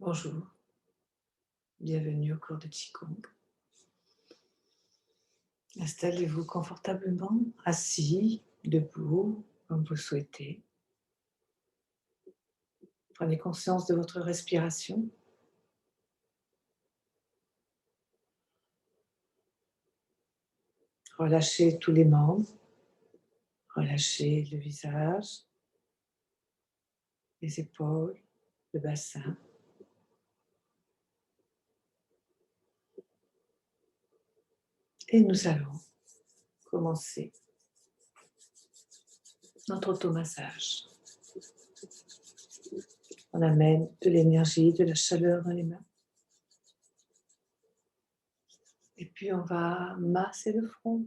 Bonjour, bienvenue au cours de Qigong. Installez-vous confortablement, assis, debout, comme vous souhaitez. Prenez conscience de votre respiration. Relâchez tous les membres, relâchez le visage, les épaules, le bassin. Et nous allons commencer notre automassage. On amène de l'énergie, de la chaleur dans les mains. Et puis on va masser le front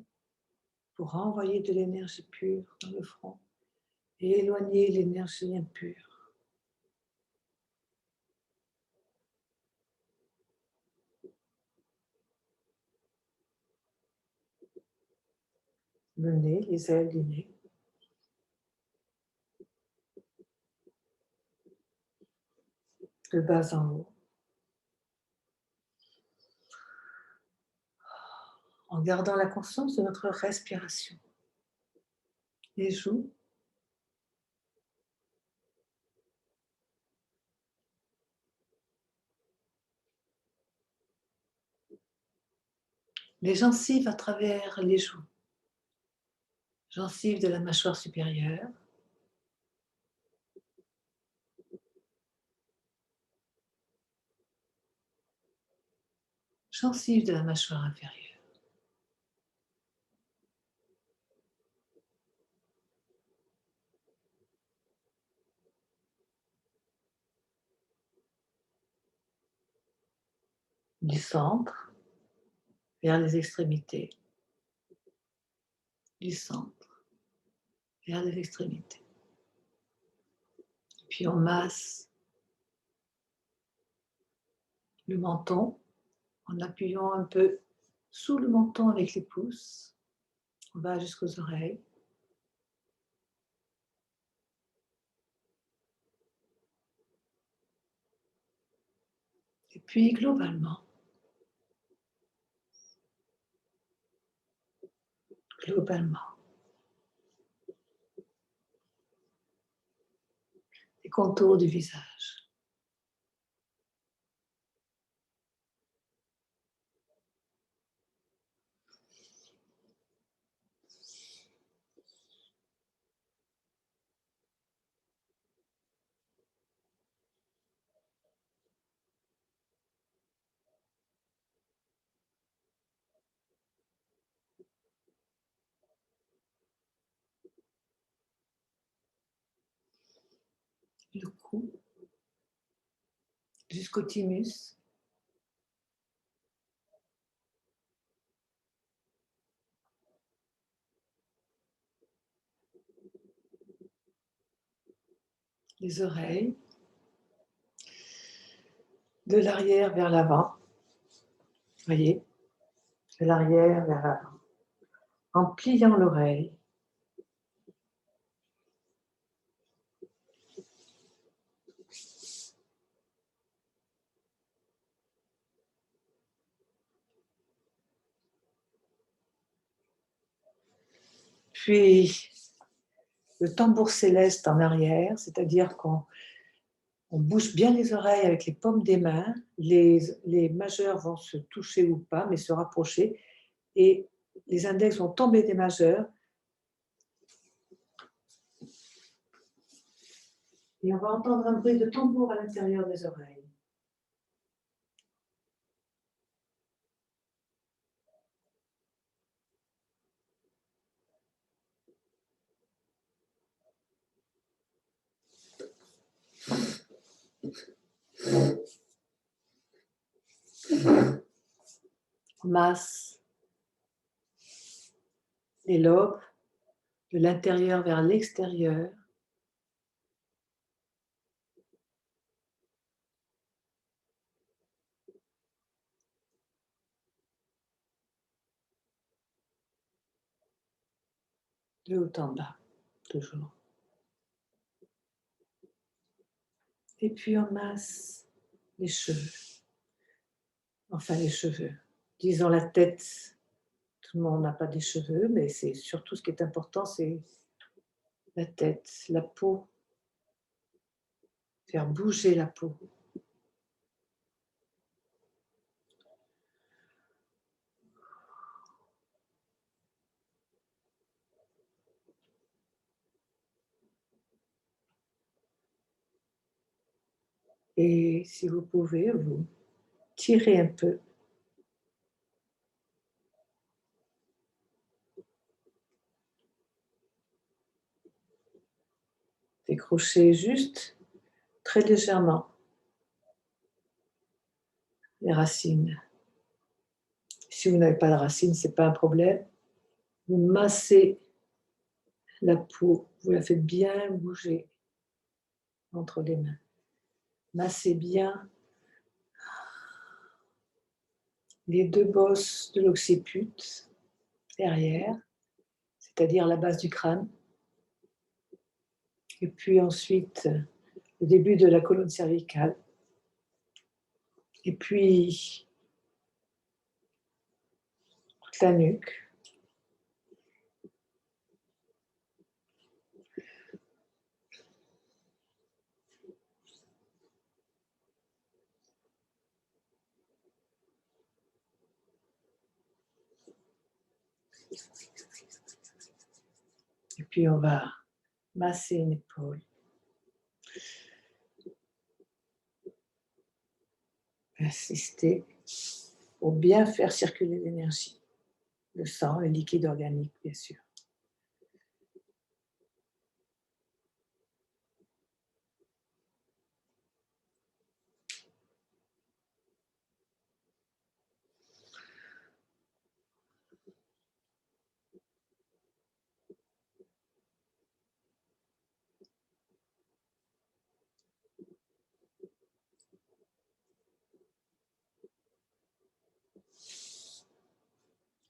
pour renvoyer de l'énergie pure dans le front et éloigner l'énergie impure. Le nez, les ailes du nez. De bas en haut, en gardant la conscience de notre respiration. Les joues, les gencives à travers les joues, gencives de la mâchoire supérieure, gencives de la mâchoire inférieure. Du centre vers les extrémités, du centre vers les extrémités. Puis on masse le menton en appuyant un peu sous le menton avec les pouces. On va jusqu'aux oreilles. Et puis globalement, les contours du visage. Le cou jusqu'au thymus. Les oreilles, de l'arrière vers l'avant, voyez, de l'arrière vers l'avant, en pliant l'oreille. Puis le tambour céleste en arrière, c'est-à-dire qu'on bouge bien les oreilles avec les paumes des mains, les majeurs vont se toucher ou pas, mais se rapprocher, et les index vont tomber des majeurs, et on va entendre un bruit de tambour à l'intérieur des oreilles. On masse les lobes de l'intérieur vers l'extérieur. De haut en bas, toujours. Et puis on masse les cheveux. Enfin, les cheveux. Disons la tête. Tout le monde n'a pas des cheveux, mais c'est surtout ce qui est important, c'est la tête, la peau, faire bouger la peau. Et si vous pouvez, vous tirez un peu. Décrochez juste très légèrement les racines. Si vous n'avez pas de racines, ce n'est pas un problème. Vous massez la peau, vous la faites bien bouger entre les mains. Massez bien les deux bosses de l'occiput derrière, c'est-à-dire la base du crâne. Et puis ensuite, le début de la colonne cervicale. Et puis, toute la nuque. Et puis, on va masser une épaule. Insister pour bien faire circuler l'énergie, le sang, le liquide organique, bien sûr.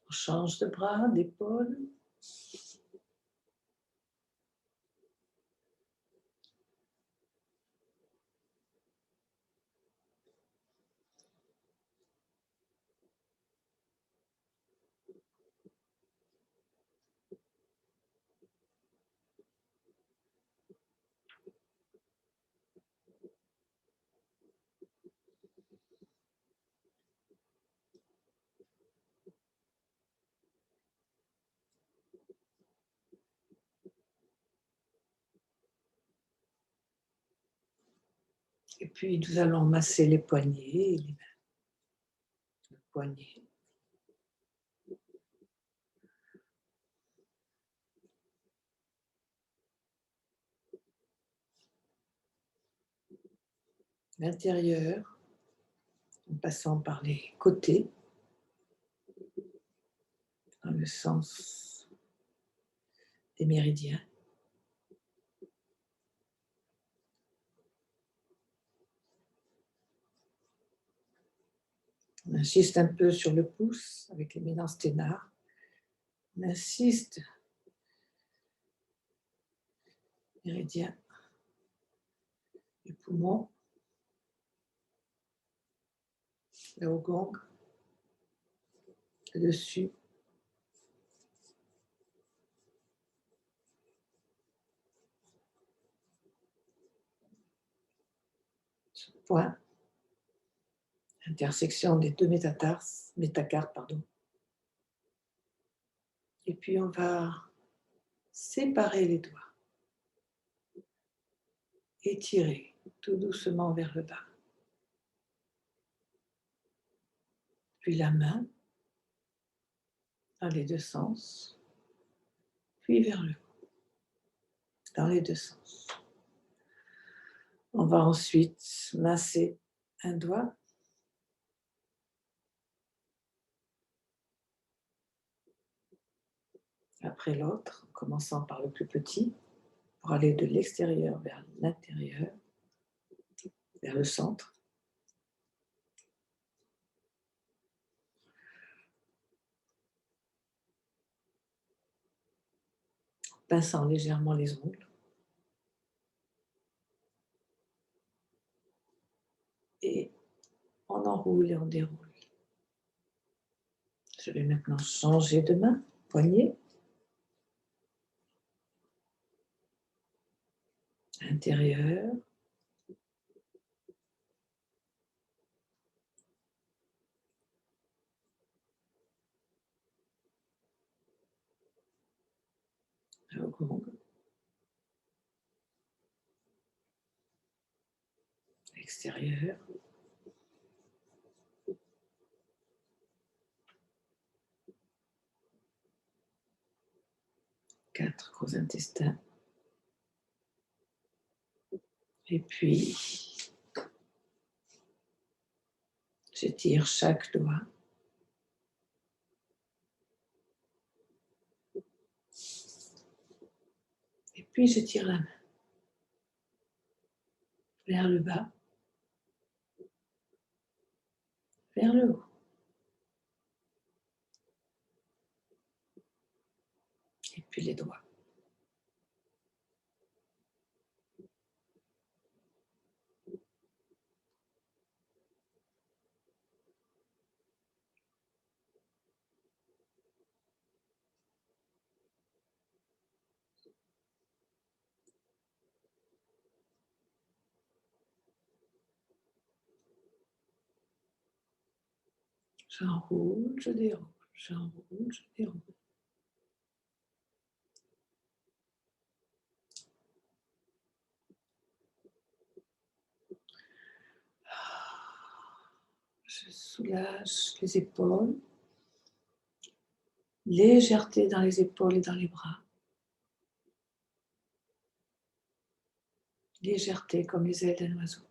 On change de bras, d'épaule. Et puis, nous allons masser les poignets et les mains. Le poignet. L'intérieur, en passant par les côtés, dans le sens des méridiens. On insiste un peu sur le pouce avec les méninges sténards. On insiste. Méridien du poumon. Le haut gang. Le dessus. Ce point. Intersection des deux métacarpes, pardon. Et puis on va séparer les doigts. Étirer tout doucement vers le bas. Puis la main dans les deux sens. Puis vers le haut. Dans les deux sens. On va ensuite masser un doigt. Après l'autre, en commençant par le plus petit, pour aller de l'extérieur vers l'intérieur, vers le centre. Pinçant légèrement les ongles. Et on enroule et on déroule. Je vais maintenant changer de main, poignet, intérieur, gong, extérieur, quatre gros intestins, et puis j'étire chaque doigt. Et puis je tire la main vers le bas, vers le haut. Et puis les doigts. J'enroule, je déroule, j'enroule, je déroule. Je soulage les épaules, légèreté dans les épaules et dans les bras. Légèreté comme les ailes d'un oiseau.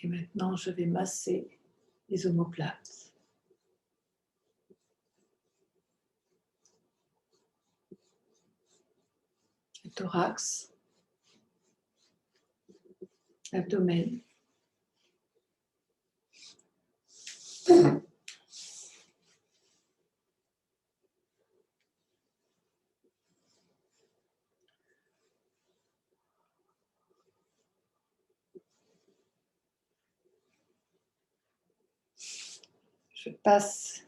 Et maintenant, je vais masser les omoplates. Le thorax, l'abdomen. Je passe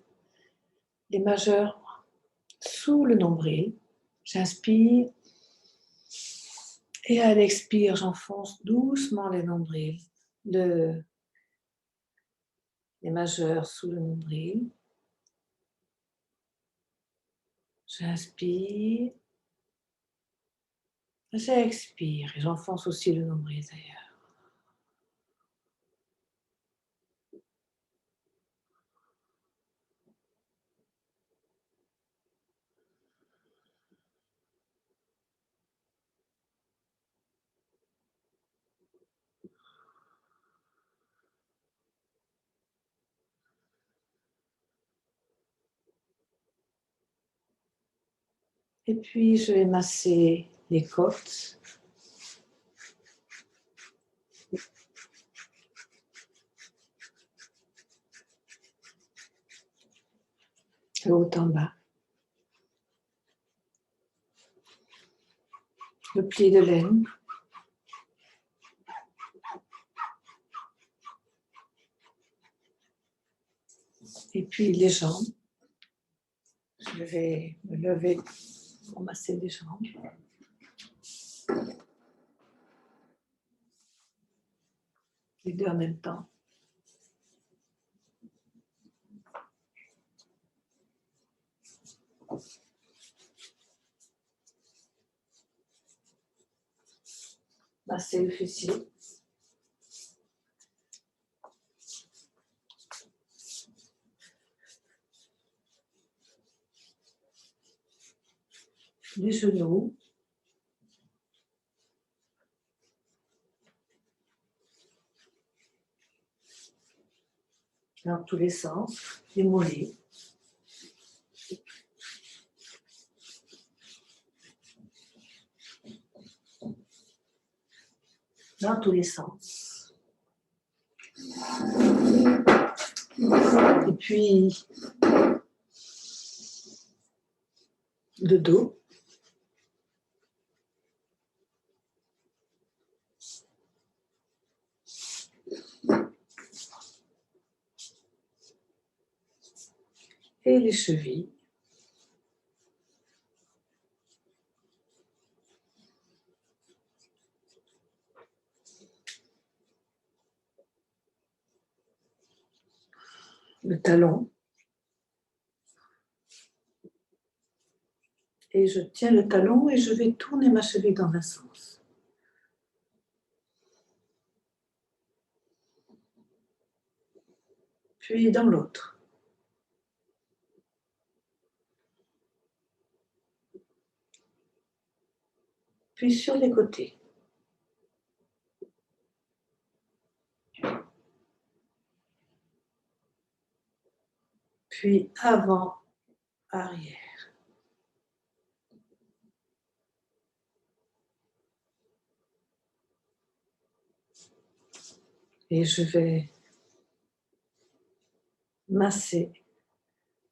les majeurs sous le nombril. J'inspire et à l'expire, j'enfonce doucement les nombrils, les majeurs sous le nombril. J'inspire, j'expire et j'enfonce aussi le nombril d'ailleurs. Et puis je vais masser les côtes. De haut en bas. Le pli de laine. Et puis les jambes. Je vais me lever pour masser les jambes. Les deux en même temps. Masser le fessier. Les genoux. Dans tous les sens. Les mollets. Dans tous les sens. Et puis le dos. et les chevilles. Le talon. Et je tiens le talon et je vais tourner ma cheville dans un sens. Puis dans l'autre. Puis sur les côtés. Puis avant, arrière. Et je vais masser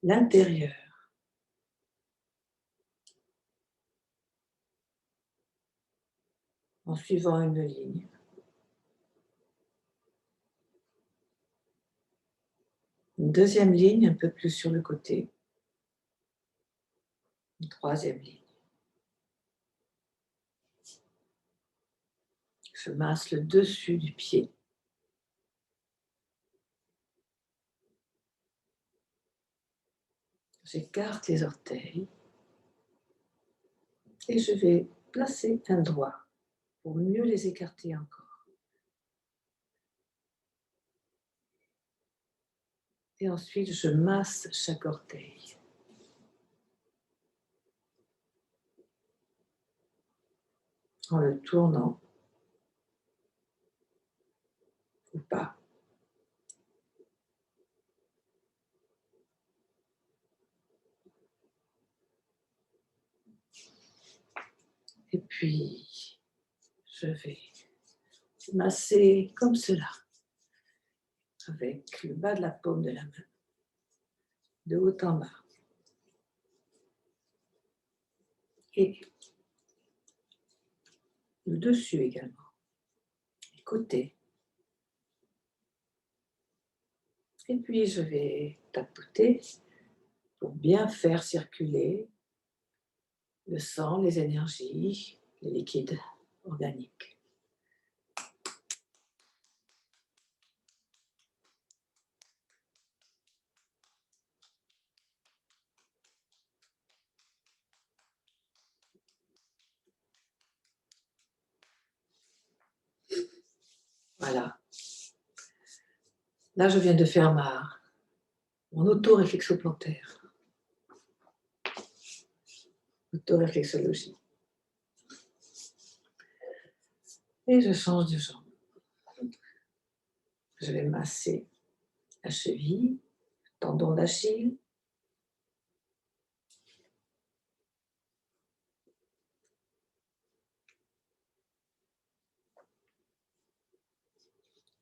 l'intérieur en suivant une ligne. Une deuxième ligne un peu plus sur le côté. Une troisième ligne. Je masse le dessus du pied. J'écarte les orteils. Et je vais placer un doigt pour mieux les écarter encore. Et ensuite, je masse chaque orteil. En le tournant ou pas. Et puis, je vais masser comme cela, avec le bas de la paume de la main, de haut en bas. Et le dessus également, les côtés. Et puis, je vais tapoter pour bien faire circuler le sang, les énergies, les liquides organiques. Voilà. Là, je viens de faire mon auto-réflexoplantaire. Auto-réflexologie. Et je change de jambe. Je vais masser la cheville, le tendon d'Achille.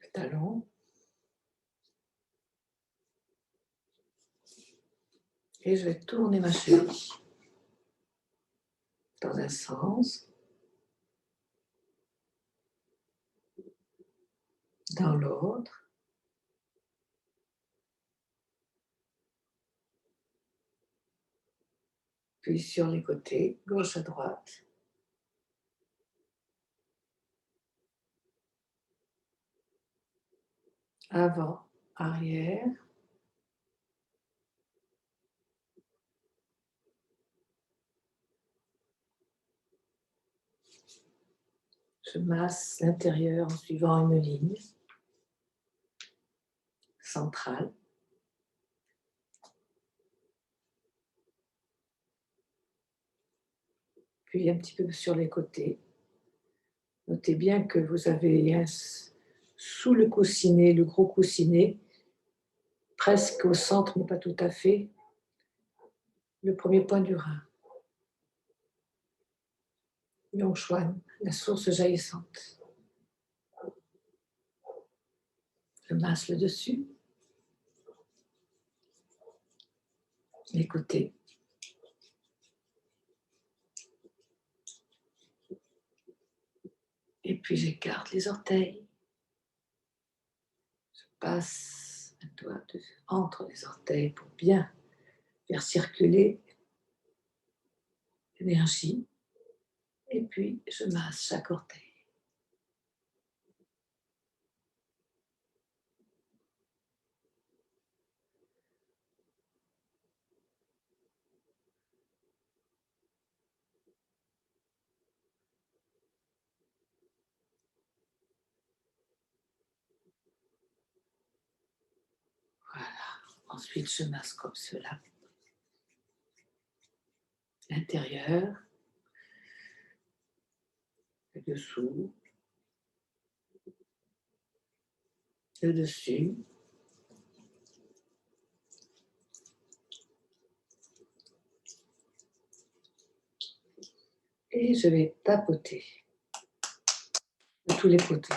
Le talon. Et je vais tourner ma cheville dans un sens, dans l'autre. Puis sur les côtés, gauche à droite. Avant, arrière. Je masse l'intérieur en suivant une ligne centrale. Puis un petit peu sur les côtés. Notez bien que vous avez sous le coussinet, le gros coussinet, presque au centre, mais pas tout à fait, le premier point du rein. Yongchuan, la source jaillissante. Je masse le dessus, les côtés. Et puis j'écarte les orteils. Je passe un doigt entre les orteils pour bien faire circuler l'énergie. Et puis, je masse chaque orteil. Voilà. Ensuite, je masse comme cela. L'intérieur, le dessous, le dessus. Et je vais tapoter de tous les côtés.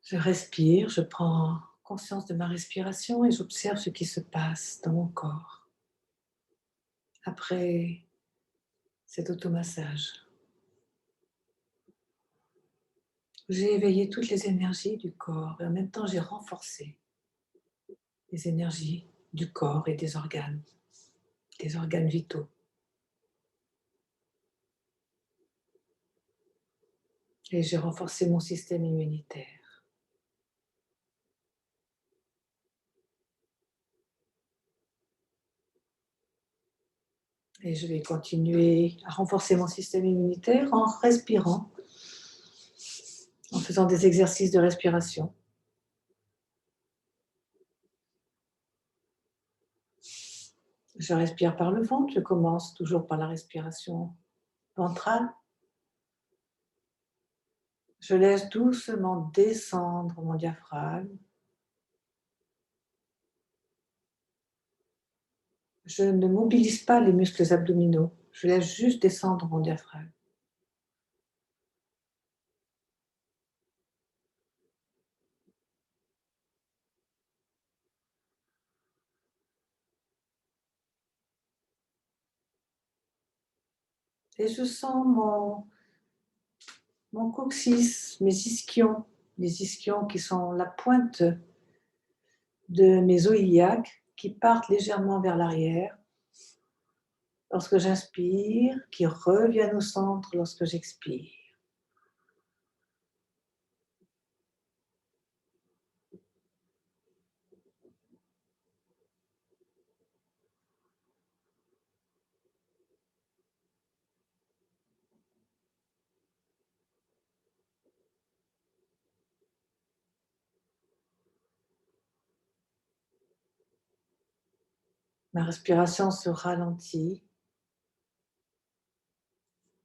Je respire, je prends conscience de ma respiration et j'observe ce qui se passe dans mon corps après cet automassage. J'ai éveillé toutes les énergies du corps et en même temps j'ai renforcé les énergies du corps et des organes vitaux. Et j'ai renforcé mon système immunitaire. Et je vais continuer à renforcer mon système immunitaire en respirant, en faisant des exercices de respiration. Je respire par le ventre, je commence toujours par la respiration ventrale. Je laisse doucement descendre mon diaphragme. Je ne mobilise pas les muscles abdominaux, je laisse juste descendre mon diaphragme. Et je sens mon coccyx, mes ischions, les ischions qui sont la pointe de mes os iliaques qui partent légèrement vers l'arrière lorsque j'inspire, qui reviennent au centre lorsque j'expire. Ma respiration se ralentit,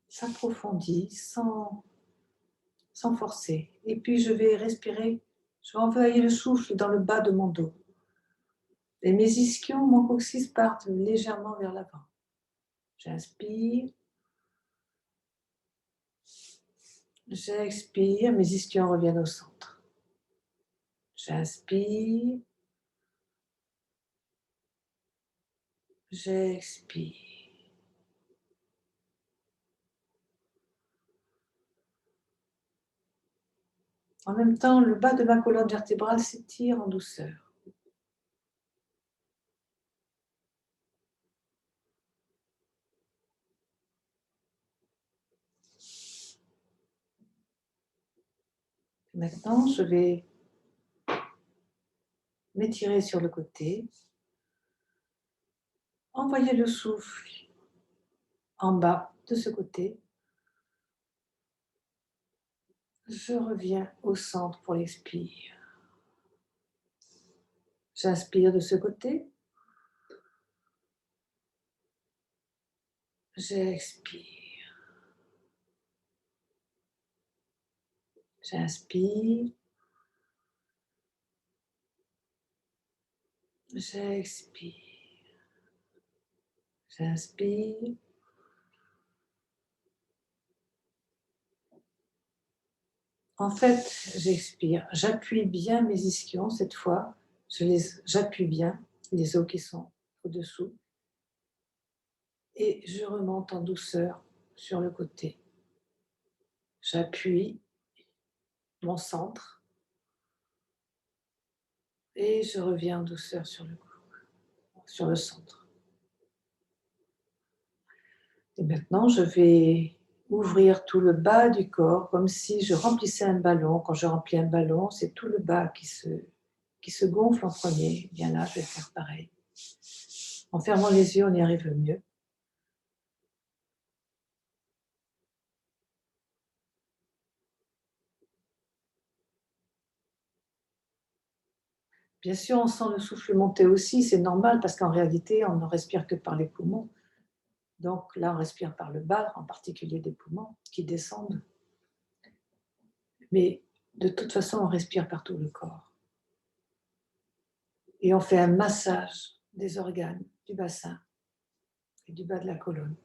s'approfondit sans forcer. Et puis je vais respirer, je vais envoyer le souffle dans le bas de mon dos. Et mes ischions, mon coccyx partent légèrement vers l'avant. J'inspire, j'expire, mes ischions reviennent au centre. J'inspire, j'expire. En même temps, le bas de ma colonne vertébrale s'étire en douceur. Maintenant, je vais m'étirer sur le côté, envoyer le souffle en bas de ce côté. Je reviens au centre pour l'expire. J'inspire de ce côté. J'expire. J'inspire. J'expire. J'inspire. En fait, j'expire. J'appuie bien mes ischions cette fois. J'appuie bien les os qui sont au-dessous. Et je remonte en douceur sur le côté. J'appuie mon centre. Et je reviens en douceur sur le centre. Et maintenant, je vais ouvrir tout le bas du corps, comme si je remplissais un ballon. Quand je remplis un ballon, c'est tout le bas qui se gonfle en premier. Bien là, je vais faire pareil. En fermant les yeux, on y arrive mieux. Bien sûr, on sent le souffle monter aussi, c'est normal parce qu'en réalité, on ne respire que par les poumons. Donc là, on respire par le bas, en particulier des poumons qui descendent. Mais de toute façon, on respire par tout le corps. Et on fait un massage des organes, du bassin et du bas de la colonne.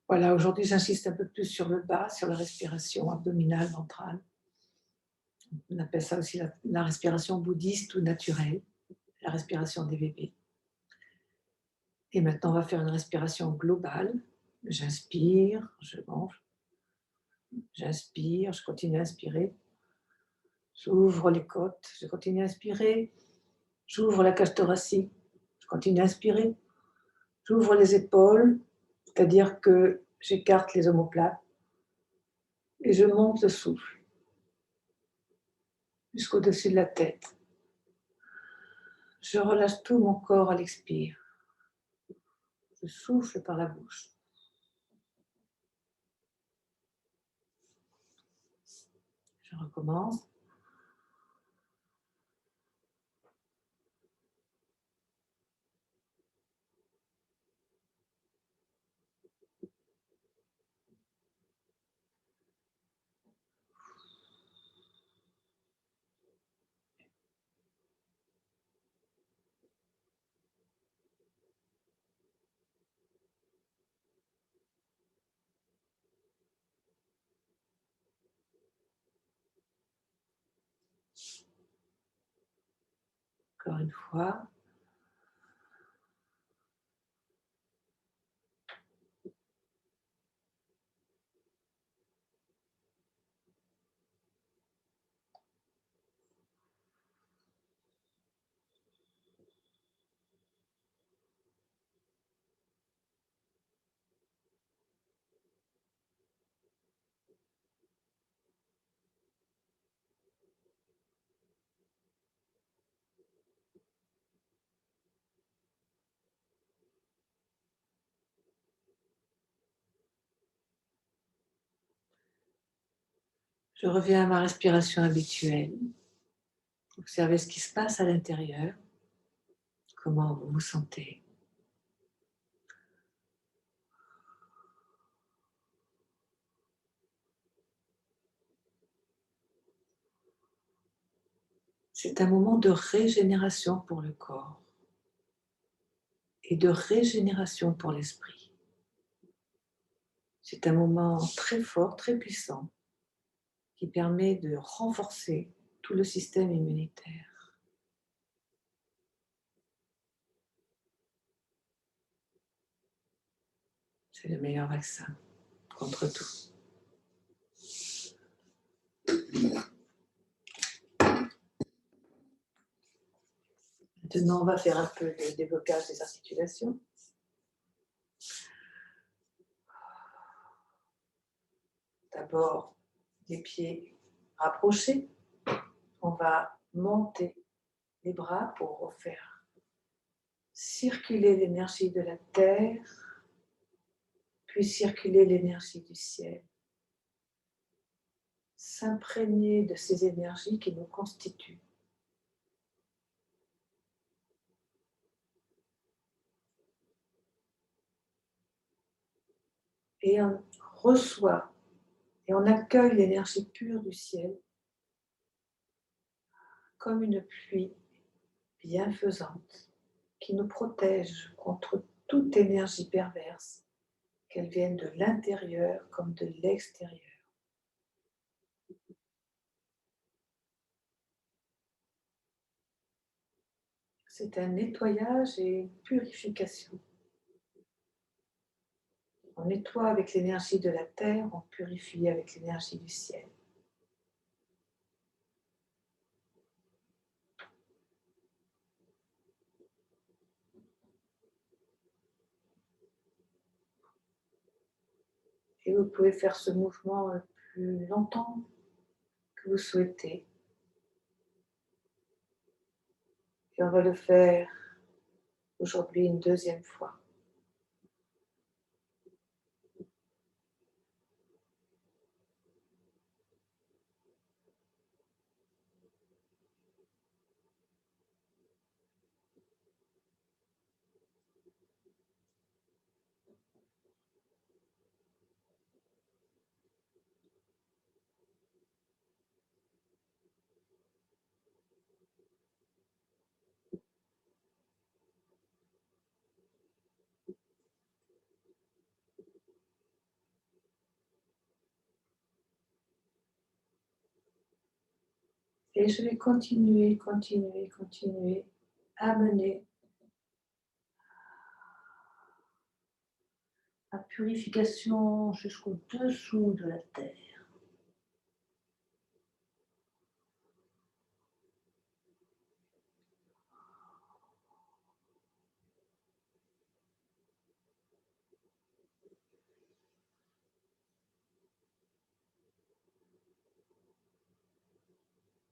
Voilà, aujourd'hui, j'insiste un peu plus sur le bas, sur la respiration abdominale, ventrale. On appelle ça aussi la respiration bouddhiste ou naturelle, la respiration des bébés. Et maintenant, on va faire une respiration globale. J'inspire, je gonfle. J'inspire, je continue à inspirer. J'ouvre les côtes, je continue à inspirer. J'ouvre la cage thoracique, je continue à inspirer. J'ouvre les épaules, c'est-à-dire que j'écarte les omoplates. Et je monte le souffle jusqu'au-dessus de la tête. Je relâche tout mon corps à l'expire. Je souffle par la bouche. Je recommence. Encore une fois. Je reviens à ma respiration habituelle. Observez ce qui se passe à l'intérieur. Comment vous vous sentez. C'est un moment de régénération pour le corps et de régénération pour l'esprit. C'est un moment très fort, très puissant, qui permet de renforcer tout le système immunitaire. C'est le meilleur vaccin contre tout. Maintenant, on va faire un peu de déblocage des articulations. D'abord, les pieds rapprochés. On va monter les bras pour faire circuler l'énergie de la terre, puis circuler l'énergie du ciel. S'imprégner de ces énergies qui nous constituent. Et on reçoit et on accueille l'énergie pure du ciel comme une pluie bienfaisante qui nous protège contre toute énergie perverse, qu'elle vienne de l'intérieur comme de l'extérieur. C'est un nettoyage et une purification. On nettoie avec l'énergie de la terre, on purifie avec l'énergie du ciel. Et vous pouvez faire ce mouvement le plus longtemps que vous souhaitez. Et on va le faire aujourd'hui une deuxième fois. Et je vais continuer à mener la purification jusqu'au dessous de la terre.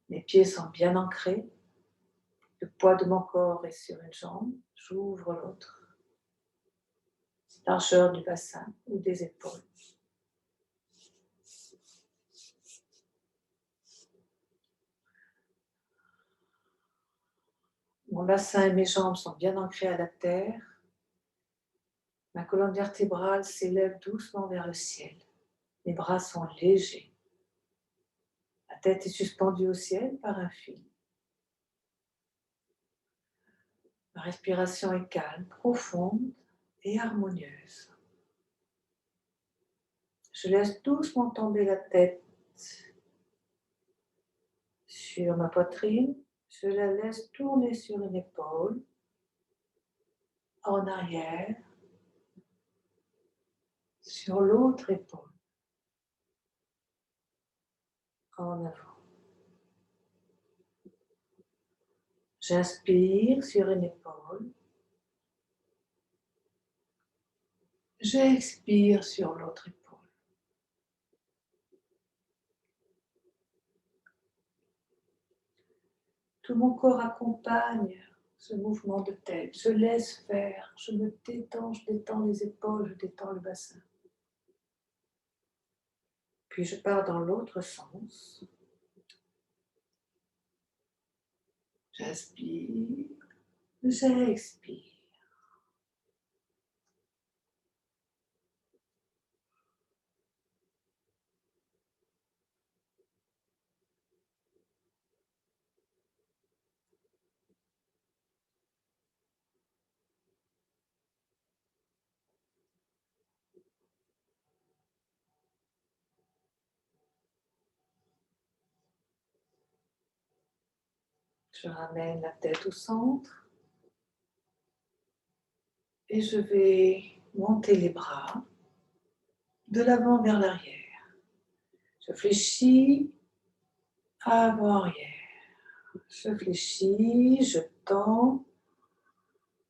Mes pieds sont bien ancrés. Le poids de mon corps est sur une jambe. J'ouvre l'autre. Largeur du bassin ou des épaules. Mon bassin et mes jambes sont bien ancrés à la terre. Ma colonne vertébrale s'élève doucement vers le ciel. Mes bras sont légers. La tête est suspendue au ciel par un fil. Ma respiration est calme, profonde et harmonieuse. Je laisse doucement tomber la tête sur ma poitrine. Je la laisse tourner sur une épaule, en arrière, sur l'autre épaule, en avant. J'inspire sur une épaule. J'expire sur l'autre épaule. Tout mon corps accompagne ce mouvement de tête. Je laisse faire, je me détends, je détends les épaules, je détends le bassin. Puis je pars dans l'autre sens. J'inspire, j'expire. Je ramène la tête au centre et je vais monter les bras de l'avant vers l'arrière. Je fléchis avant-arrière. Je fléchis, je tends,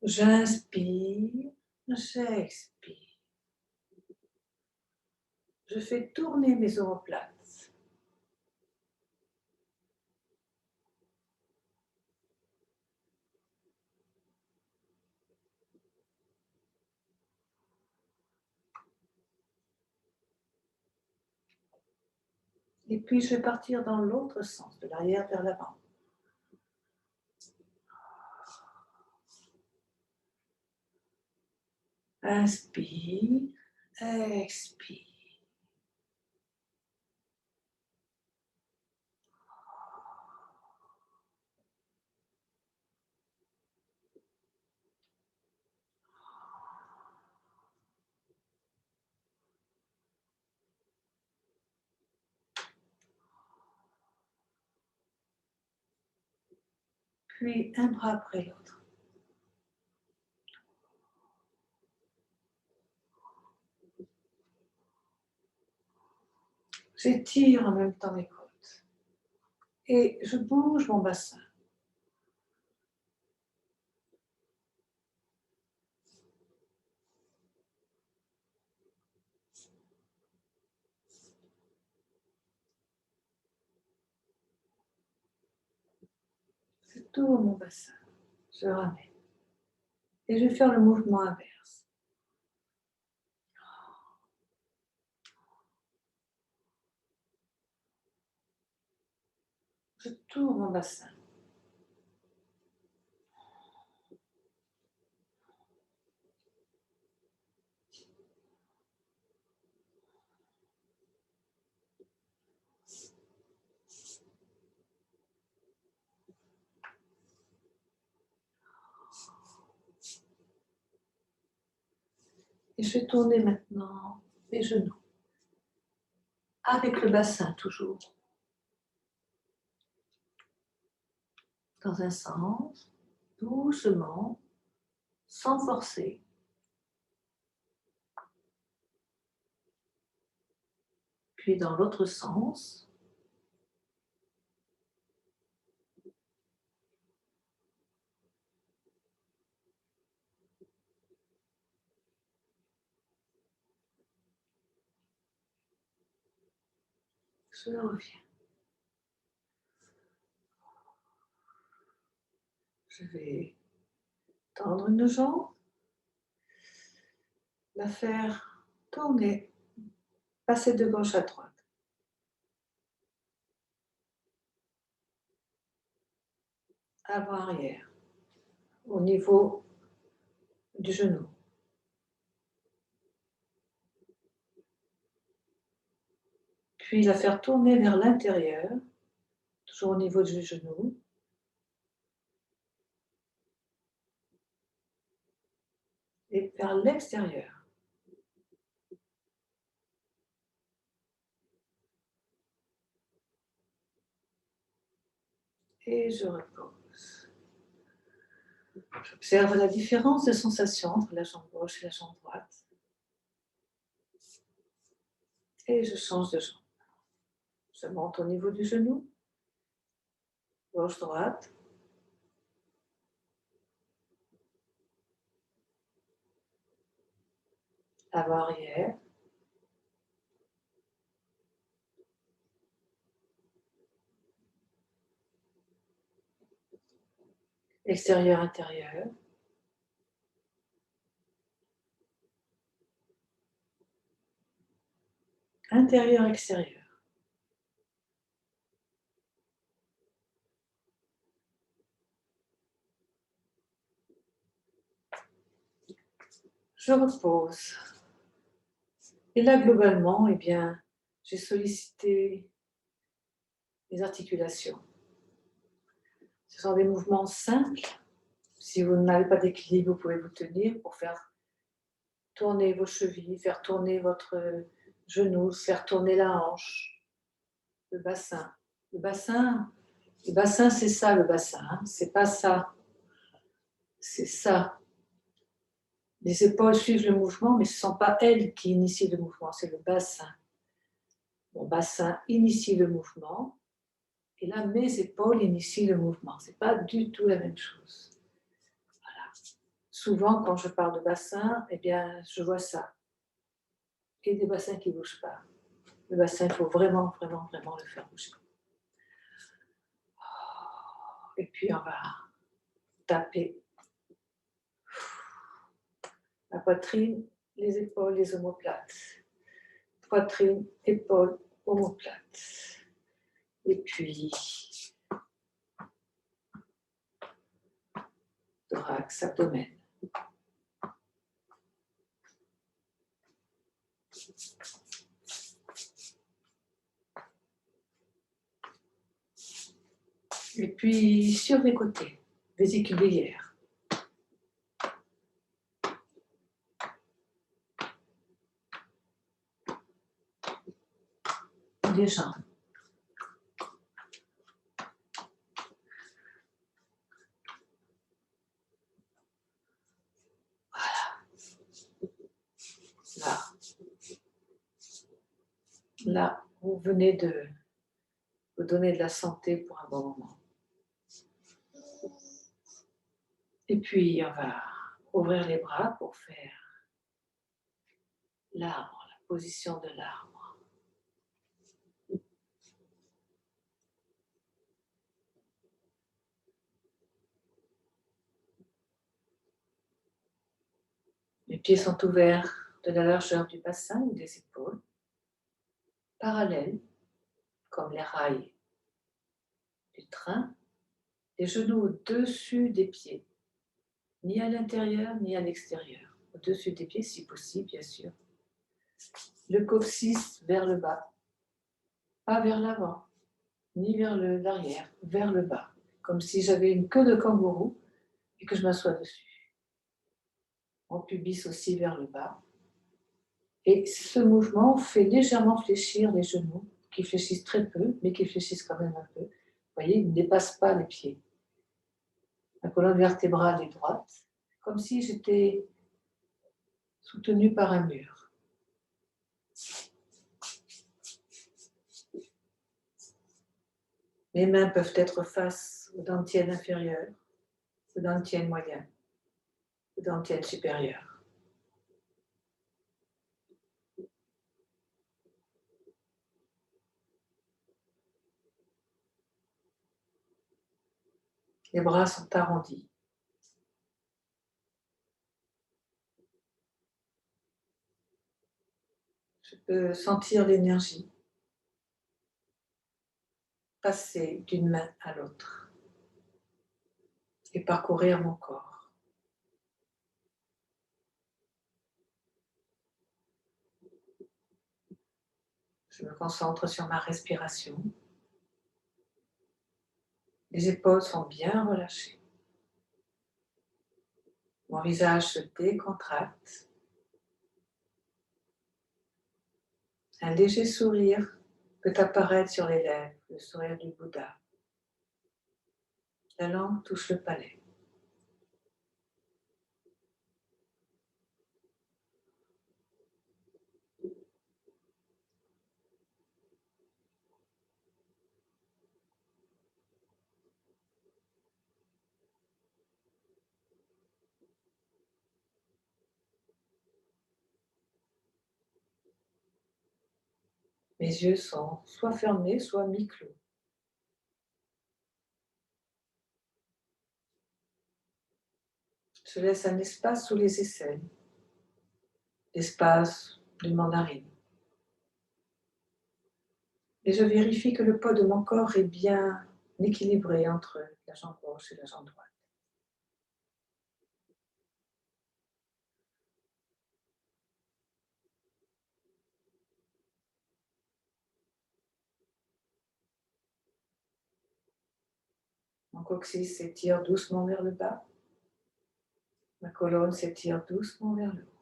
J'inspire, j'expire. Je fais tourner mes omoplates. Et puis je vais partir dans l'autre sens, de l'arrière vers l'avant. Inspire, expire. Puis un bras après l'autre. J'étire en même temps mes côtes. Et je bouge mon bassin. Je tourne mon bassin. Je ramène. Et je vais faire le mouvement inverse. Je tourne mon bassin. Et je vais tourner maintenant les genoux. Avec le bassin toujours. Dans un sens, doucement, sans forcer. Puis dans l'autre sens. Je reviens. Je vais tendre une jambe, la faire tourner, passer de gauche à droite. Avant-arrière, au niveau du genou. Puis la faire tourner vers l'intérieur, toujours au niveau du genou. Et vers l'extérieur. Et je repose. J'observe la différence de sensation entre la jambe gauche et la jambe droite. Et je change de jambe. Je monte au niveau du genou. Gauche-droite. Avant-arrière. Extérieur-intérieur. Intérieur-extérieur. Je repose. Et là, globalement, eh bien, j'ai sollicité les articulations. Ce sont des mouvements simples. Si vous n'avez pas d'équilibre, vous pouvez vous tenir pour faire tourner vos chevilles, faire tourner votre genou, faire tourner la hanche, le bassin. Le bassin, c'est ça le bassin, hein. C'est pas ça. C'est ça. Les épaules suivent le mouvement, mais ce ne sont pas elles qui initient le mouvement, c'est le bassin. Mon bassin initie le mouvement, et là, mes épaules initient le mouvement. Ce n'est pas du tout la même chose. Voilà. souvent, quand je parle de bassin, eh bien, je vois ça. Et des bassins qui ne bougent pas. Le bassin, il faut vraiment, vraiment, vraiment le faire bouger. Et puis, on va taper la poitrine, les épaules, les omoplates. Poitrine, épaules, omoplates. Et puis, thorax, abdomen. Et puis, sur les côtés, vésicule biliaire. Les jambes. Là. Là, vous venez de vous donner de la santé pour un bon moment. Et puis, on va ouvrir les bras pour faire l'arbre, la position de l'arbre. Les pieds sont ouverts de la largeur du bassin ou des épaules, parallèles, comme les rails du train, les genoux au-dessus des pieds, ni à l'intérieur ni à l'extérieur, au-dessus des pieds si possible, bien sûr. Le coccyx vers le bas, pas vers l'avant, ni vers l'arrière, vers le bas, comme si j'avais une queue de kangourou et que je m'assois dessus. Mon pubis aussi vers le bas. Et ce mouvement fait légèrement fléchir les genoux, qui fléchissent très peu, mais qui fléchissent quand même un peu. Vous voyez, ils ne dépassent pas les pieds. La colonne vertébrale est droite, comme si j'étais soutenue par un mur. Mes mains peuvent être face aux dentielles inférieures, aux dentielles moyennes, aux dentielles supérieures. Les bras sont arrondis. Je peux sentir l'énergie passer d'une main à l'autre et parcourir mon corps. Je me concentre sur ma respiration. Les épaules sont bien relâchées. Mon visage se décontracte. Un léger sourire peut apparaître sur les lèvres, le sourire du Bouddha. La langue touche le palais. Mes yeux sont soit fermés, soit mi-clos. Je laisse un espace sous les aisselles, l'espace d'une mandarine. Et je vérifie que le poids de mon corps est bien équilibré entre la jambe gauche et la jambe droite. Mon coccyx s'étire doucement vers le bas. Ma colonne s'étire doucement vers le haut.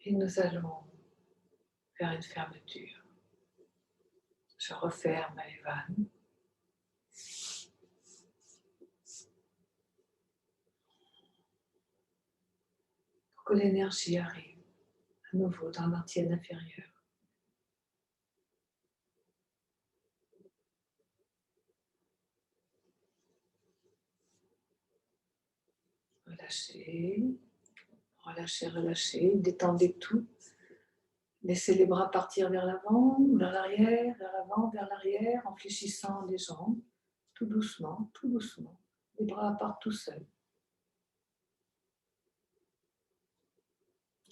Et nous allons faire une fermeture. Je referme les vannes. Pour que l'énergie arrive à nouveau dans l'antienne inférieure. Relâchez, relâchez, relâchez, détendez tout. Laissez les bras partir vers l'avant, vers l'arrière, vers l'avant, vers l'arrière, en fléchissant les jambes, tout doucement, tout doucement. Les bras partent tout seuls.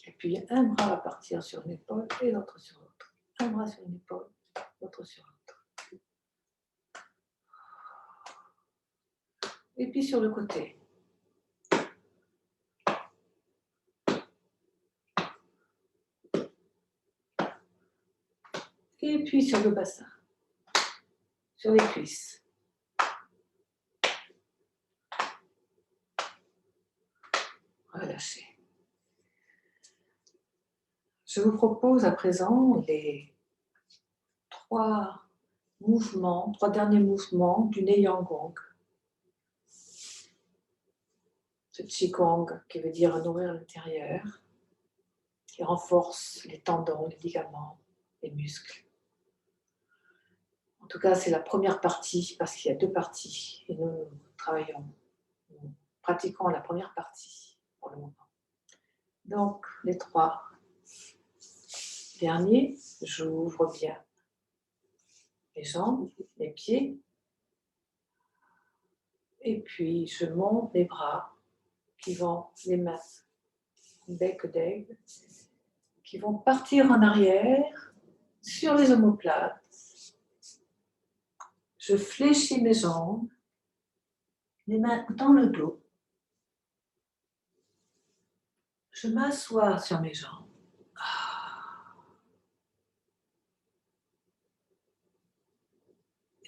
Et puis un bras va partir sur une épaule et l'autre sur l'autre. Un bras sur une épaule, l'autre sur l'autre. Et puis sur le côté. Et puis sur le bassin, sur les cuisses. Relâchez. Je vous propose à présent les trois derniers mouvements du Neiyang Gong. Ce Qigong qui veut dire nourrir l'intérieur, qui renforce les tendons, les ligaments, les muscles. En tout cas, c'est la première partie, parce qu'il y a deux parties, et nous pratiquons la première partie pour le moment. Donc, les trois derniers, j'ouvre bien les jambes, les pieds, et puis je monte les bras, qui vont, les mains, bec d'aigle, qui vont partir en arrière, sur les omoplates. Je fléchis mes jambes, les mains dans le dos. Je m'assois sur mes jambes.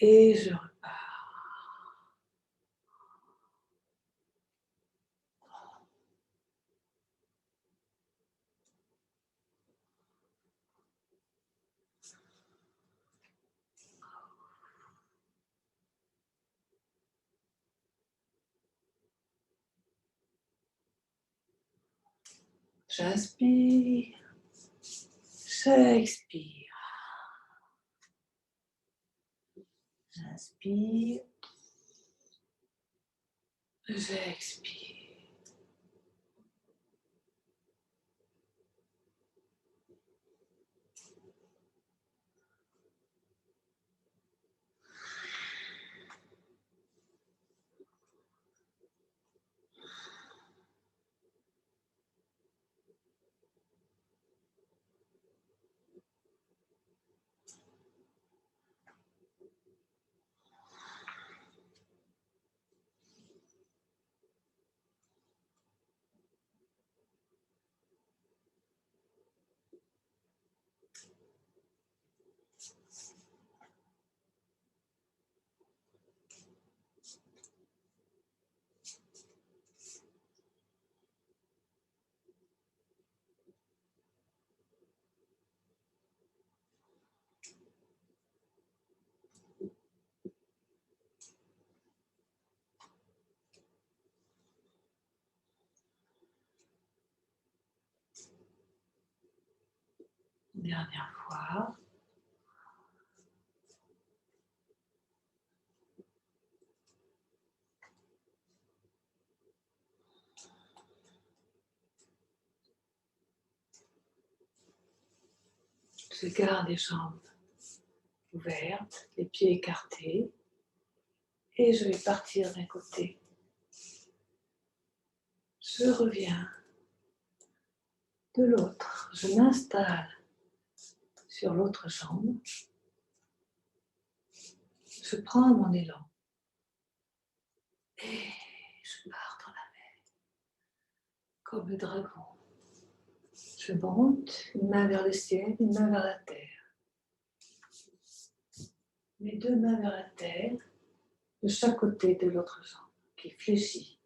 Et je repars. J'inspire, j'expire. J'inspire, j'expire. Dernière fois. Je garde les jambes ouvertes, les pieds écartés, et je vais partir d'un côté. Je reviens de l'autre. Je m'installe sur l'autre jambe. Je prends mon élan. Et je pars dans la mer, comme le dragon. Je monte, une main vers le ciel, une main vers la terre. Mes deux mains vers la terre, de chaque côté de l'autre jambe, qui fléchit.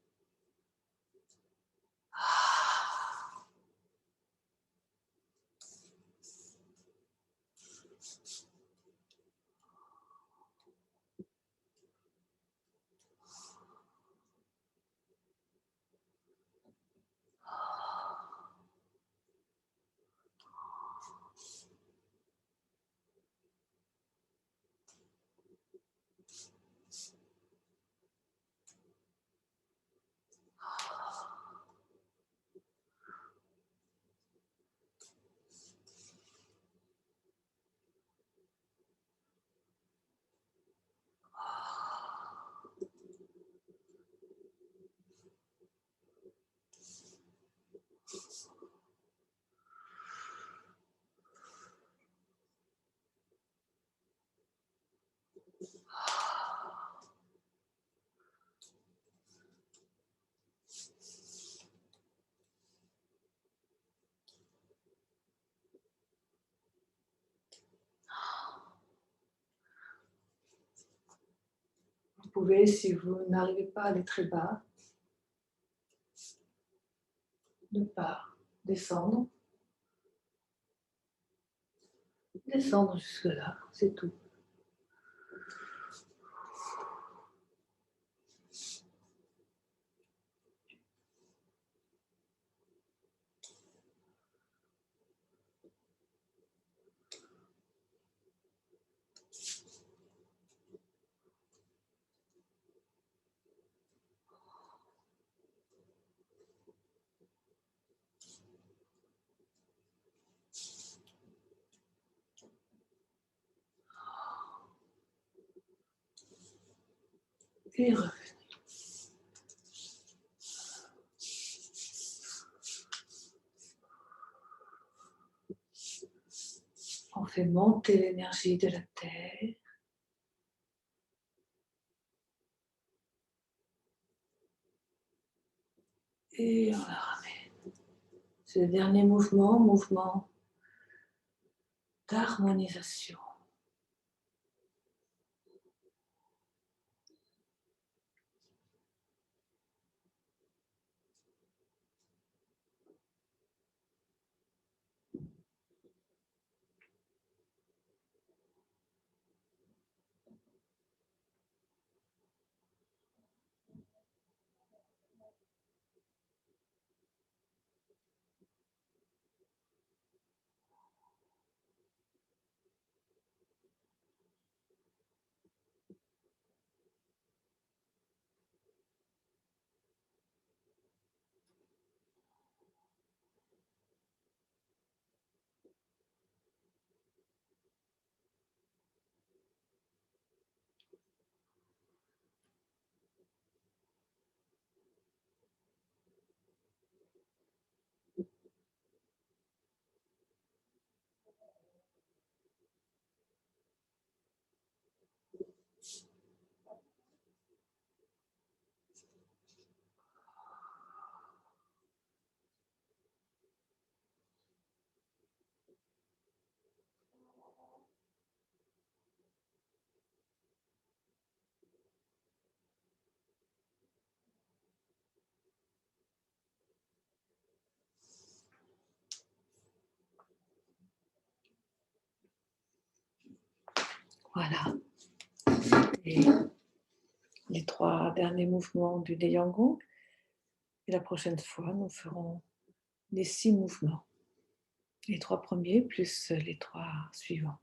pouvez, si vous n'arrivez pas à aller très bas, ne pas descendre. Descendre jusque-là, c'est tout. Et revenez. On fait monter l'énergie de la terre. Et on la ramène. C'est le dernier mouvement d'harmonisation. Voilà. Et les 3 derniers mouvements du Neiyang. Et la prochaine fois, nous ferons les 6 mouvements. Les 3 premiers plus les 3 suivants.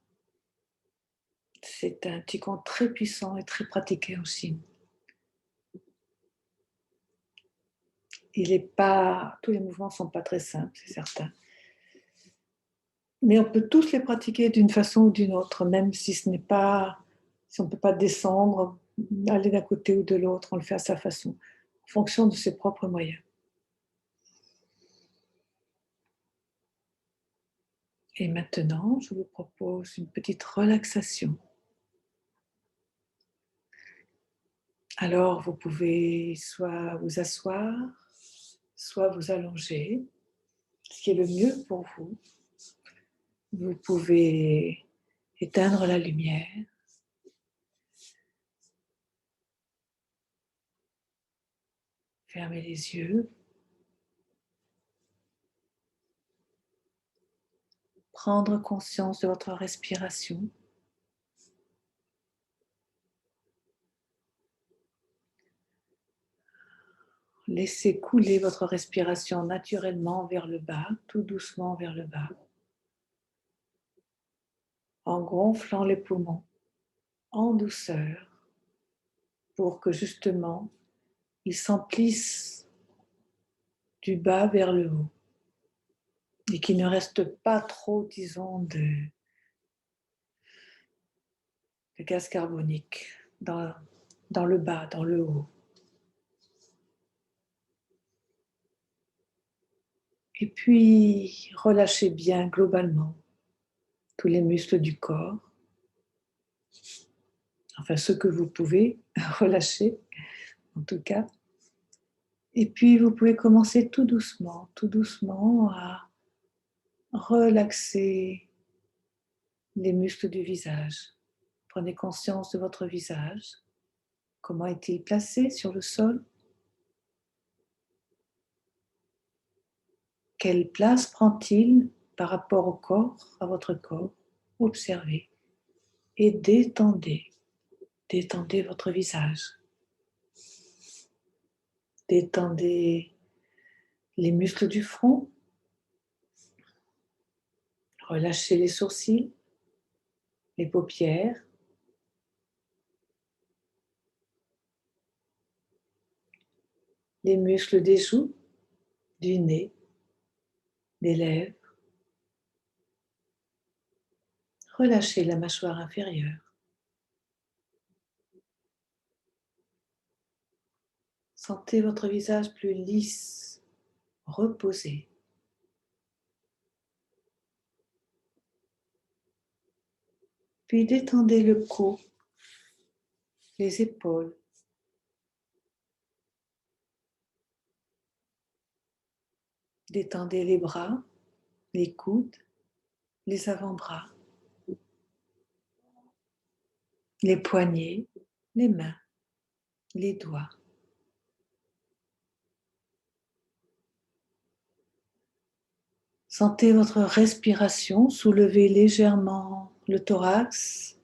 C'est un Qigong très puissant et très pratiqué en Chine. Tous les mouvements ne sont pas très simples, c'est certain. Mais on peut tous les pratiquer d'une façon ou d'une autre, même si on ne peut pas descendre, aller d'un côté ou de l'autre, on le fait à sa façon, en fonction de ses propres moyens. Et maintenant, je vous propose une petite relaxation. Alors, vous pouvez soit vous asseoir, soit vous allonger, ce qui est le mieux pour vous. Vous pouvez éteindre la lumière. Fermez les yeux. Prendre conscience de votre respiration. Laissez couler votre respiration naturellement vers le bas, tout doucement vers le bas, en gonflant les poumons, en douceur, pour que justement ils s'emplissent du bas vers le haut et qu'il ne reste pas trop, disons, de gaz carbonique dans le bas, dans le haut. Et puis, relâchez bien globalement tous les muscles du corps, enfin ceux que vous pouvez relâcher en tout cas. Et puis vous pouvez commencer tout doucement à relaxer les muscles du visage. Prenez conscience de votre visage. Comment est-il placé sur le sol? Quelle place prend-il par rapport au corps, à votre corps? Observez et détendez. Détendez votre visage. Détendez les muscles du front. Relâchez les sourcils, les paupières. Les muscles des joues, du nez, des lèvres. Relâchez la mâchoire inférieure. Sentez votre visage plus lisse, reposé. Puis détendez le cou, les épaules. Détendez les bras, les coudes, les avant-bras, les poignets, les mains, les doigts. Sentez votre respiration soulever légèrement le thorax,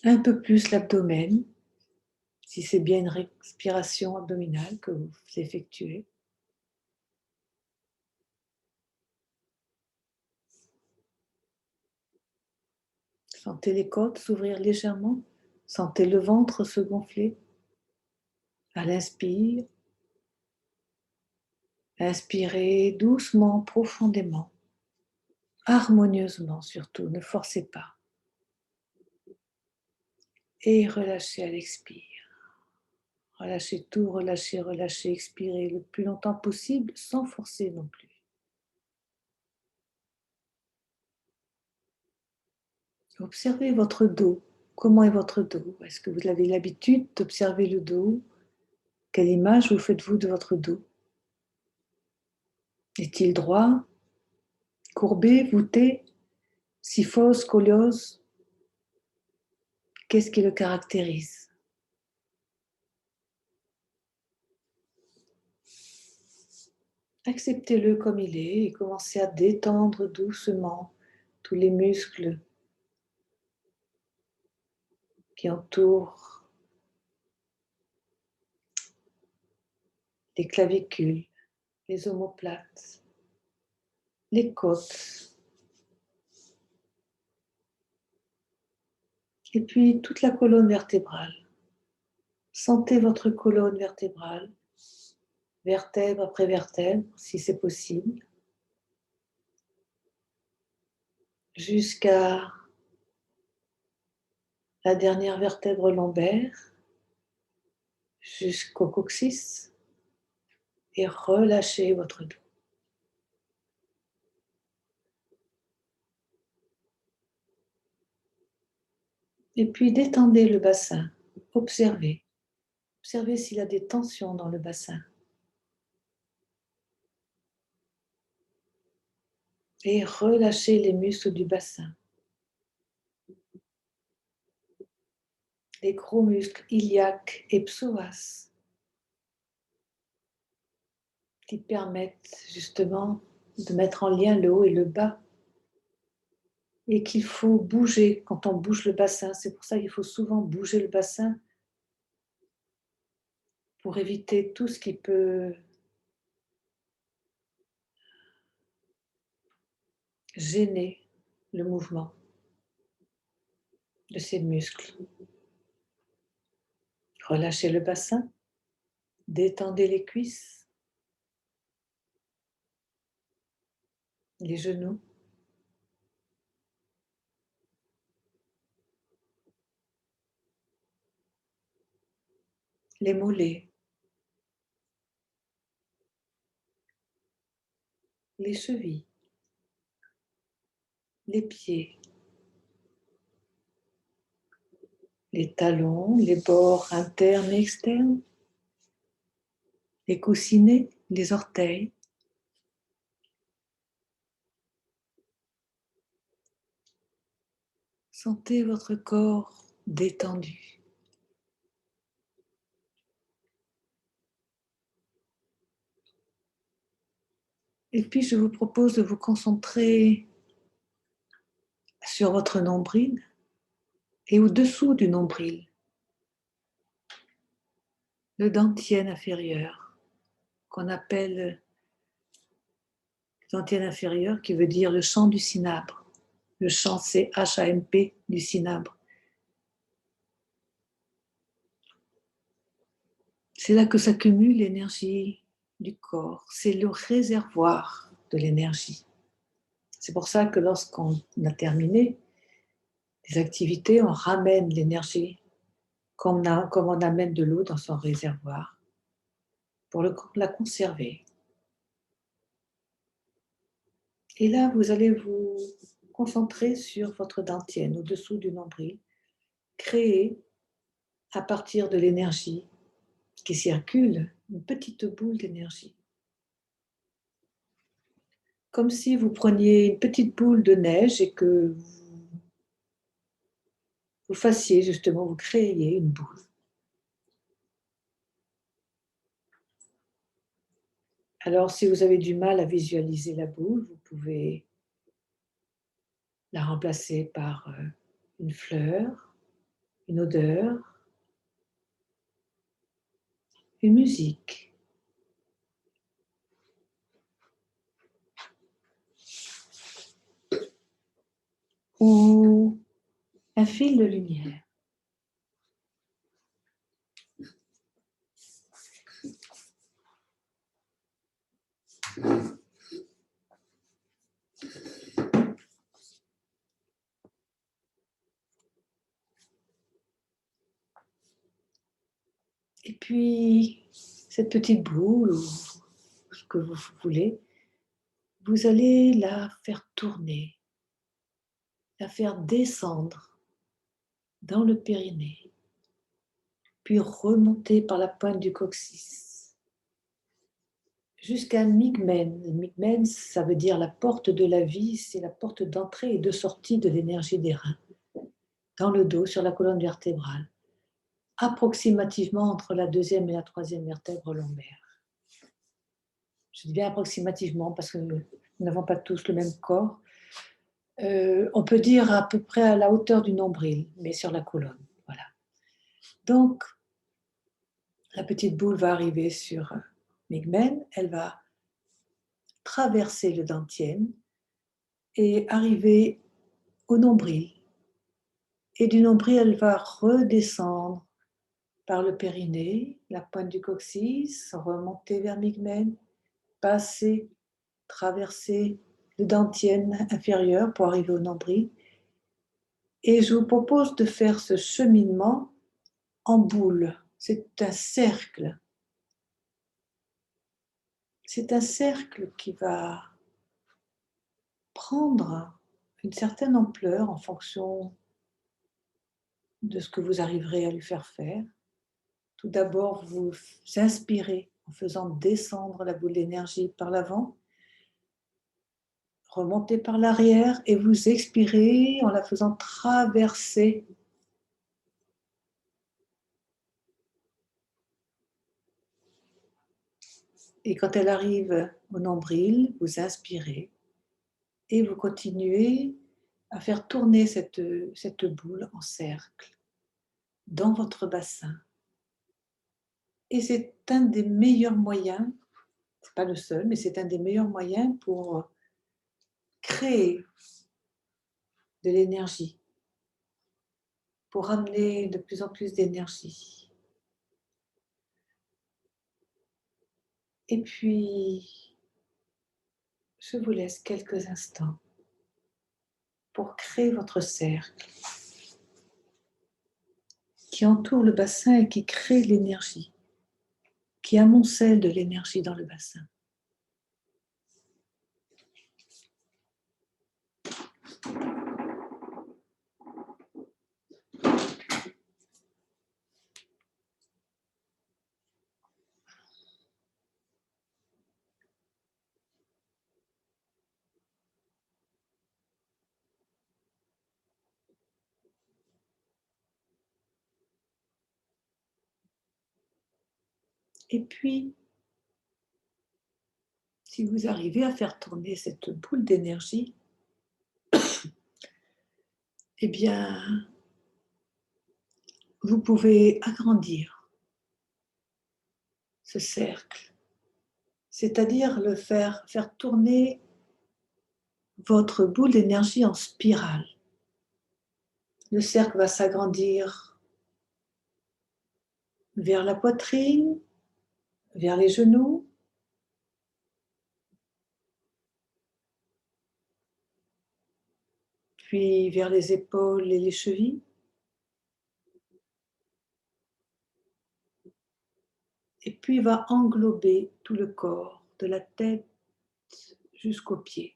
un peu plus l'abdomen, si c'est bien une respiration abdominale que vous effectuez. Sentez les côtes s'ouvrir légèrement, sentez le ventre se gonfler. À l'inspire, inspirez doucement, profondément, harmonieusement surtout, ne forcez pas. Et relâchez à l'expire. Relâchez tout, relâchez, relâchez, expirez le plus longtemps possible sans forcer non plus. Observez votre dos. Comment est votre dos? Est-ce que vous avez l'habitude d'observer le dos? Quelle image vous faites-vous de votre dos? Est-il droit, courbé, voûté, kyphose, scoliose? Qu'est-ce qui le caractérise? Acceptez-le comme il est et commencez à détendre doucement tous les muscles qui entourent les clavicules, les omoplates, les côtes, et puis toute la colonne vertébrale. Sentez votre colonne vertébrale, vertèbre après vertèbre, si c'est possible, jusqu'à la dernière vertèbre lombaire, jusqu'au coccyx, et relâchez votre dos. Et puis détendez le bassin, observez. Observez s'il y a des tensions dans le bassin. Et relâchez les muscles du bassin. Les gros muscles iliaques et psoas qui permettent justement de mettre en lien le haut et le bas. Et qu'il faut bouger quand on bouge le bassin. C'est pour ça qu'il faut souvent bouger le bassin pour éviter tout ce qui peut gêner le mouvement de ces muscles. Relâchez le bassin, détendez les cuisses, les genoux, les mollets, les chevilles, les pieds, les talons, les bords internes et externes, les coussinets, les orteils. Sentez votre corps détendu. Et puis, je vous propose de vous concentrer sur votre nombril et au-dessous du nombril, le dentier inférieur, qu'on appelle dentier inférieur, qui veut dire le champ du cinabre. Le champ, c'est H-A-M-P du cinabre. C'est là que s'accumule l'énergie du corps. C'est le réservoir de l'énergie. C'est pour ça que lorsqu'on a terminé les activités, on ramène l'énergie comme on amène de l'eau dans son réservoir pour la conserver. Et là, vous allez vous concentrer sur votre dentienne au-dessous du nombril, créer à partir de l'énergie qui circule une petite boule d'énergie. Comme si vous preniez une petite boule de neige et que vous fassiez justement, vous créiez une boule. Alors, si vous avez du mal à visualiser la boule, vous pouvez la remplacer par une fleur, une odeur, une musique. Ou un fil de lumière. Et puis, cette petite boule, ou ce que vous voulez, vous allez la faire tourner, la faire descendre dans le périnée, puis remonter par la pointe du coccyx jusqu'à Migmen. Migmen, ça veut dire la porte de la vie, c'est la porte d'entrée et de sortie de l'énergie des reins, dans le dos, sur la colonne vertébrale, approximativement entre la deuxième et la troisième vertèbre lombaire. Je dis bien approximativement parce que nous n'avons pas tous le même corps. On peut dire à peu près à la hauteur du nombril, mais sur la colonne. Voilà. Donc, la petite boule va arriver sur Migmen, elle va traverser le dentienne et arriver au nombril. Et du nombril, elle va redescendre par le périnée, la pointe du coccyx, remonter vers Migmen, passer, traverser le dentienne inférieur pour arriver au nombril. Et je vous propose de faire ce cheminement en boule. C'est un cercle. C'est un cercle qui va prendre une certaine ampleur en fonction de ce que vous arriverez à lui faire faire. Tout d'abord, vous inspirez en faisant descendre la boule d'énergie par l'avant, remontez par l'arrière et vous expirez en la faisant traverser. Et quand elle arrive au nombril, vous inspirez et vous continuez à faire tourner cette boule en cercle dans votre bassin. Et c'est un des meilleurs moyens, c'est pas le seul, mais c'est un des meilleurs moyens pour créer de l'énergie, pour amener de plus en plus d'énergie. Et puis, je vous laisse quelques instants pour créer votre cercle qui entoure le bassin et qui crée l'énergie, qui amoncelle de l'énergie dans le bassin. Et puis, Si vous arrivez à faire tourner cette boule d'énergie, eh bien, vous pouvez agrandir ce cercle, c'est-à-dire le faire tourner votre boule d'énergie en spirale. Le cercle va s'agrandir vers la poitrine, vers les genoux, puis vers les épaules et les chevilles, et puis va englober tout le corps, de la tête jusqu'aux pieds.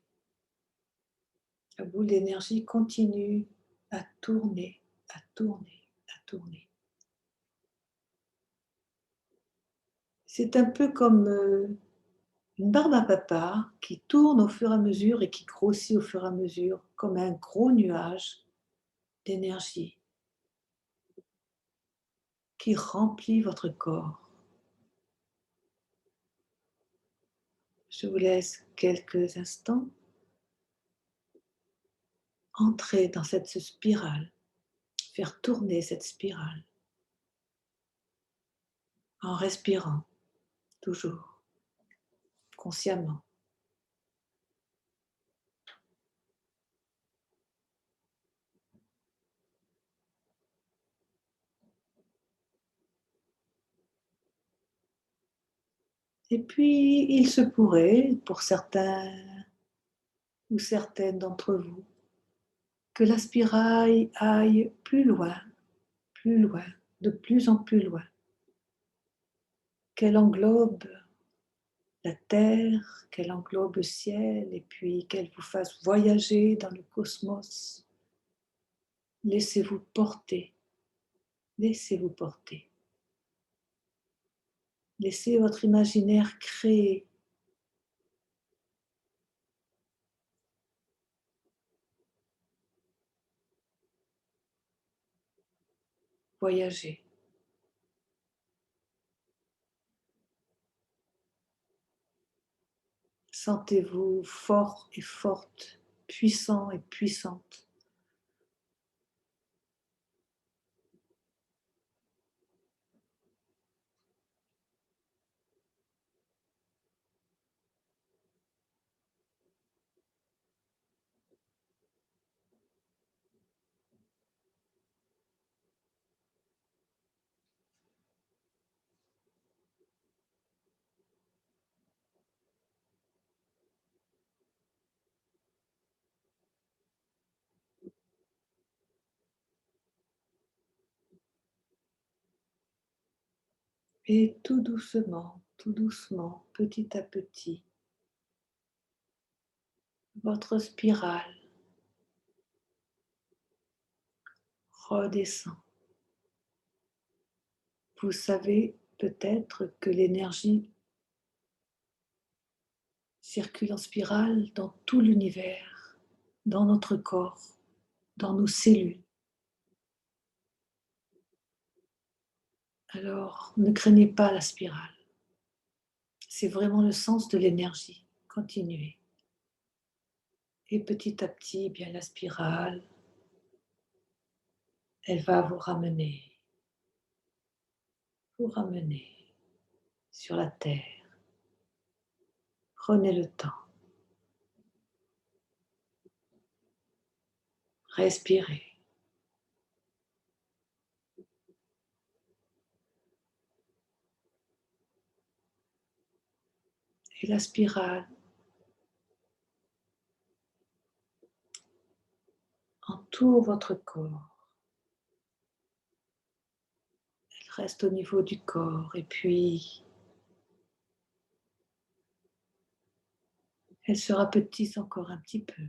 La boule d'énergie continue à tourner, à tourner, à tourner. C'est un peu comme une barbe à papa qui tourne au fur et à mesure et qui grossit au fur et à mesure, comme un gros nuage d'énergie qui remplit votre corps. Je vous laisse quelques instants entrer dans cette spirale, faire tourner cette spirale en respirant toujours, consciemment. Et puis, il se pourrait, pour certains ou certaines d'entre vous, que la spirale aille plus loin, de plus en plus loin, qu'elle englobe la terre, qu'elle englobe le ciel, et puis qu'elle vous fasse voyager dans le cosmos. Laissez-vous porter, laissez-vous porter. Laissez votre imaginaire créer. Voyager. Sentez-vous fort et forte, puissant et puissante. Et tout doucement, petit à petit, votre spirale redescend. Vous savez peut-être que l'énergie circule en spirale dans tout l'univers, dans notre corps, dans nos cellules. Alors, ne craignez pas la spirale. C'est vraiment le sens de l'énergie. Continuez. Et petit à petit, eh bien la spirale, elle va vous ramener sur la terre. Prenez le temps. Respirez. Et la spirale entoure votre corps. Elle reste au niveau du corps et puis elle se rapetisse encore un petit peu.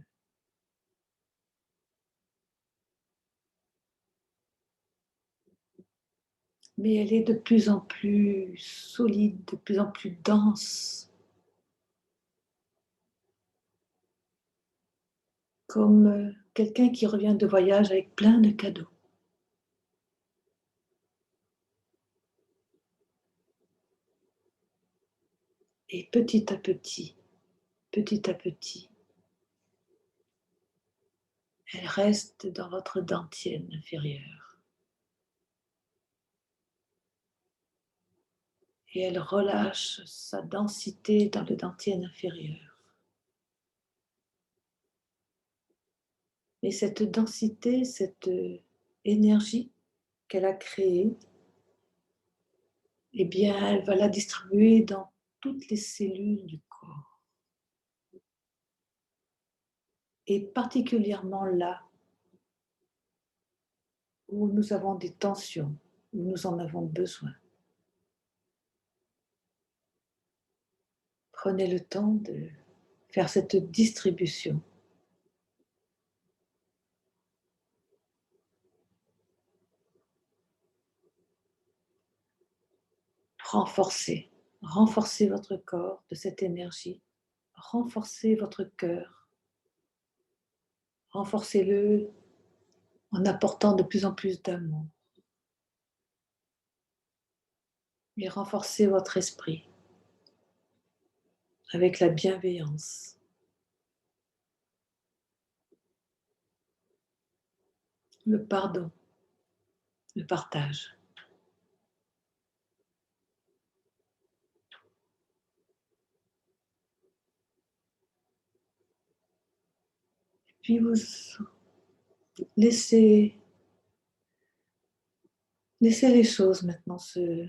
Mais elle est de plus en plus solide, de plus en plus dense, comme quelqu'un qui revient de voyage avec plein de cadeaux. Et petit à petit, petit à petit, elle reste dans votre dentière inférieure et elle relâche sa densité dans le dentier inférieur. Et cette densité, cette énergie qu'elle a créée, eh bien, elle va la distribuer dans toutes les cellules du corps. Et particulièrement là où nous avons des tensions, où nous en avons besoin. Prenez le temps de faire cette distribution. Renforcez votre corps de cette énergie. Renforcez votre cœur. Renforcez-le en apportant de plus en plus d'amour. Et renforcez votre esprit avec la bienveillance, le pardon, le partage. Puis vous laissez les choses maintenant se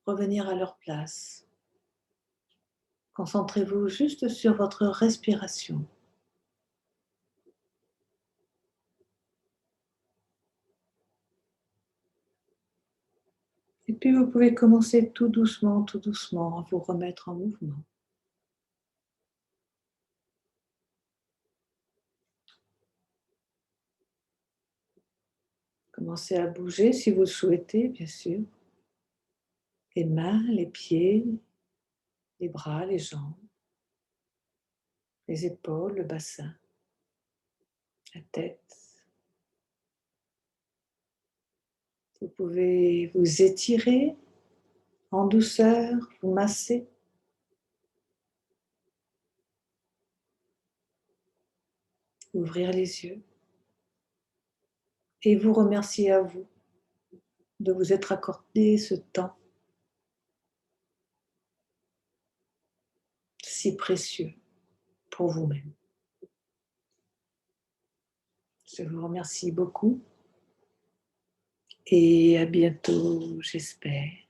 revenir à leur place. Concentrez-vous juste sur votre respiration. Et puis vous pouvez commencer tout doucement à vous remettre en mouvement. Commencez à bouger si vous le souhaitez, bien sûr. Les mains, les pieds, les bras, les jambes, les épaules, le bassin, la tête. Vous pouvez vous étirer en douceur, vous masser. Ouvrir les yeux et vous remercier à vous de vous être accordé ce temps si précieux pour vous-même. Je vous remercie beaucoup et à bientôt, j'espère.